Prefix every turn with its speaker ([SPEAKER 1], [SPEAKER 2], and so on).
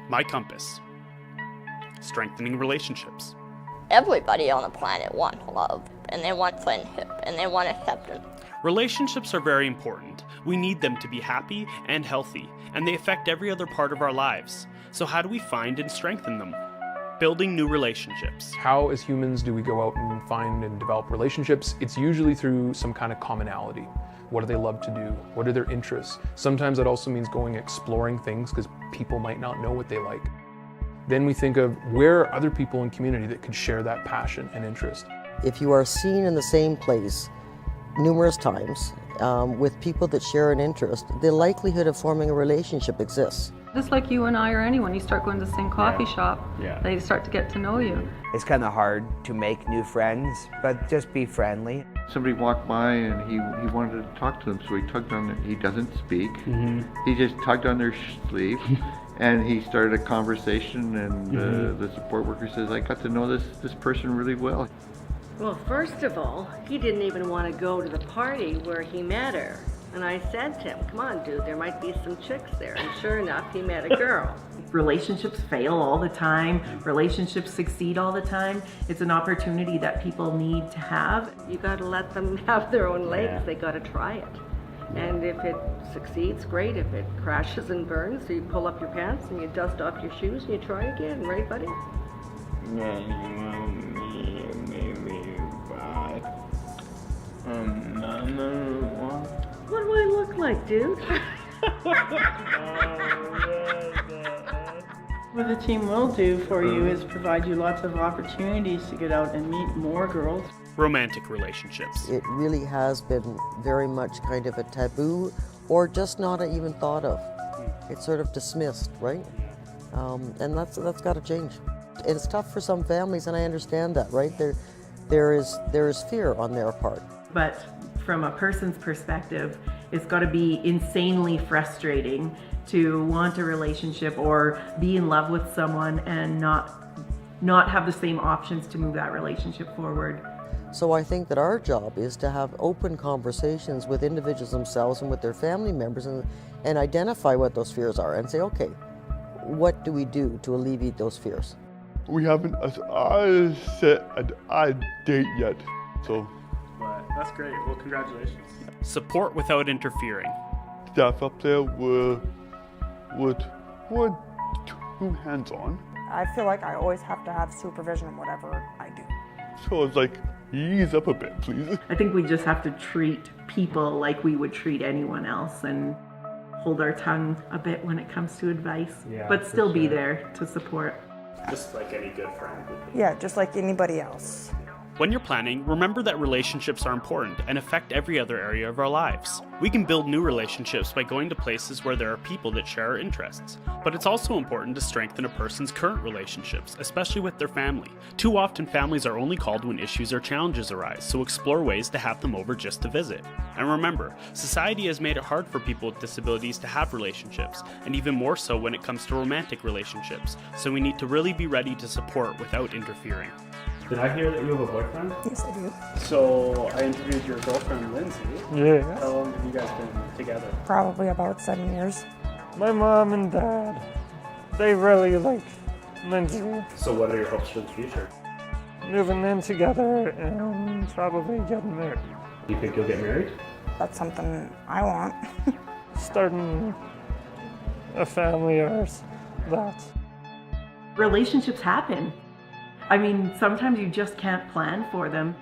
[SPEAKER 1] My compass. Strengthening relationships.
[SPEAKER 2] Everybody on the planet wants love, and they want friendship, and they want acceptance.
[SPEAKER 1] Relationships are very important. We need them to be happy and healthy, and they affect every other part of our lives. So how do we find and strengthen them? Building new relationships.
[SPEAKER 3] How, as humans, do we go out and find and develop relationships? It's usually through some kind of commonality. What do they love to do? What are their interests? Sometimes that also means going exploring things because people might not know what they like. Then we think of where are other people in community that could share that passion and interest.
[SPEAKER 4] If you are seen in the same place numerous times with people that share an interest, the likelihood of forming a relationship exists.
[SPEAKER 5] Just like you and I or anyone, you start going to the same coffee shop, they start to get to know you.
[SPEAKER 6] It's kind of hard to make new friends, but just be friendly.
[SPEAKER 7] Somebody walked by and he wanted to talk to them, so he tugged on their, he doesn't speak, he just tugged on their sleeve and he started a conversation, and the support worker says, I got to know this person really well.
[SPEAKER 8] Well, first of all, he didn't even want to go to the party where he met her. And I said to him, come on, dude, there might be some chicks there. And sure enough, he met a girl.
[SPEAKER 9] Relationships fail all the time. Relationships succeed all the time. It's an opportunity that people need to have.
[SPEAKER 8] You got to let them have their own legs. They got to try it. And if it succeeds, great. If it crashes and burns, so you pull up your pants and you dust off your shoes and you try again, right, buddy? What do I look like, dude?
[SPEAKER 10] What the team will do for you is provide you lots of opportunities to get out and meet more girls.
[SPEAKER 1] Romantic relationships.
[SPEAKER 4] It really has been very much kind of a taboo, or just not even thought of. It's sort of dismissed, right? And that's got to change. It's tough for some families, and I understand that, right? There is fear on their part.
[SPEAKER 9] But from a person's perspective, it's got to be insanely frustrating to want a relationship or be in love with someone and not have the same options to move that relationship forward.
[SPEAKER 4] So I think that our job is to have open conversations with individuals themselves and with their family members and identify what those fears are and say, okay, what do we do to alleviate those fears?
[SPEAKER 11] We haven't set a date yet, so.
[SPEAKER 1] But that's great. Well, congratulations. Support without interfering.
[SPEAKER 11] Staff up there were too hands-on.
[SPEAKER 12] I feel like I always have to have supervision in whatever I do.
[SPEAKER 11] So it's like, ease up a bit, please.
[SPEAKER 9] I think we just have to treat people like we would treat anyone else and hold our tongue a bit when it comes to advice, but still be there to support.
[SPEAKER 1] Just like any good friend would be.
[SPEAKER 12] Yeah, just like anybody else.
[SPEAKER 1] When you're planning, remember that relationships are important and affect every other area of our lives. We can build new relationships by going to places where there are people that share our interests. But it's also important to strengthen a person's current relationships, especially with their family. Too often, families are only called when issues or challenges arise, so explore ways to have them over just to visit. And remember, society has made it hard for people with disabilities to have relationships, and even more so when it comes to romantic relationships. So we need to really be ready to support without interfering.
[SPEAKER 13] Did I hear that you have a boyfriend?
[SPEAKER 12] Yes, I do.
[SPEAKER 13] So I interviewed your girlfriend, Lindsay.
[SPEAKER 14] Yeah.
[SPEAKER 13] How long have you guys been together?
[SPEAKER 12] Probably about 7 years.
[SPEAKER 14] My mom and dad, they really like Lindsay.
[SPEAKER 13] So what are your hopes for the future?
[SPEAKER 14] Moving in together and probably getting married.
[SPEAKER 13] Do you think you'll get married?
[SPEAKER 12] That's something I want.
[SPEAKER 14] Starting a family or that.
[SPEAKER 9] Relationships happen. I mean, sometimes you just can't plan for them.